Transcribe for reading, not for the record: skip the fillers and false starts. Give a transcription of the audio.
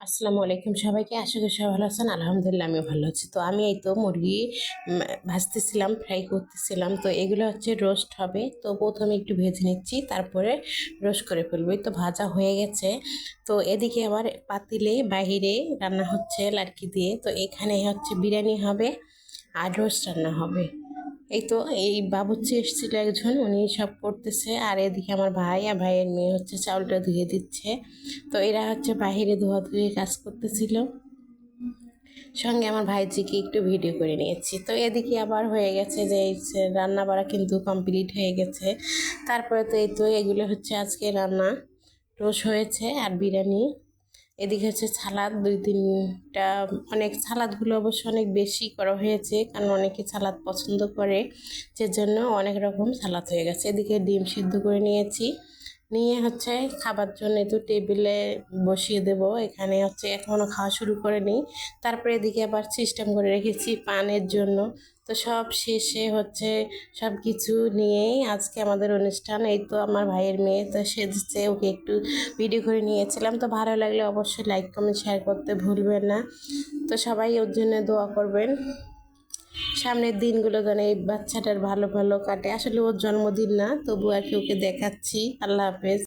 আসসালামু আলাইকুম সবাইকে। আশা করি সবাই ভালো আছেন। আলহামদুলিল্লাহ আমিও ভালো আছি। তো আমি এই তো মুরগি ভাজতেছিলাম, ফ্রাই করতেছিলাম। তো এগুলো হচ্ছে রোস্ট হবে। তো প্রথমে একটু ভেজে নিচ্ছি, তারপরে রোস্ট করে ফেলবো। এই তো ভাজা হয়ে গেছে। তো এদিকে আবার পাতিলে বাহিরে রান্না হচ্ছে লাড়কি দিয়ে। তো এখানে হচ্ছে বিরিয়ানি হবে আর রোস্ট রান্না হবে। এই তো এই বাবুর্চি এসেছিল একজন, উনি সব করতেছে। আর এদিকে আমার ভাই আর ভাইয়ের মেয়ে হচ্ছে চাউলটা ধুয়ে দিচ্ছে। তো এরা হচ্ছে বাহিরে ধোয়াধুয়ি কাজ করতেছিল। সঙ্গে আমার ভাইজিকে একটু ভিডিও করে নিয়েছি। তো এদিকে আবার হয়ে গেছে যে এই যে রান্না বাড়া কিন্তু কমপ্লিট হয়ে গেছে। তারপরে তো এই তো এগুলো হচ্ছে আজকে রান্না। রোস্ট হয়েছে আর বিরিয়ানি। এদিকে হচ্ছে সালাদ দুই তিনটা, অনেক সালাদগুলো অবশ্য অনেক বেশি করা হয়েছে, কারণ অনেকে সালাদ পছন্দ করে, যে জন্য অনেক রকম সালাদ হয়ে গেছে। এদিকে ডিম সিদ্ধ করে নিয়েছি, নিয়ে হচ্ছে খাবার জন্য তো টেবিলে বসিয়ে দেব। এখানে হচ্ছে এখনও খাওয়া শুরু করেনি। তারপরে এদিকে আবার সিস্টেম করে রেখেছি পানের জন্য। তো সব শেষে হচ্ছে সব কিছু নিয়েই আজকে আমাদের অনুষ্ঠান। এই তো আমার ভাইয়ের মেয়ে তো সেজেছে, ওকে একটু ভিডিও করে নিয়েছিলাম। তো ভালো লাগলে অবশ্যই লাইক কমেন্ট শেয়ার করতে ভুলবেন না। তো সবাই ওর জন্য দোয়া করবেন, সামনের দিনগুলো যেন এই বাচ্চাটার ভালো ভালো কাটে। আসলে ওর জন্মদিন না, তবু আর কি ওকে দেখাচ্ছি। আল্লাহ হাফেজ।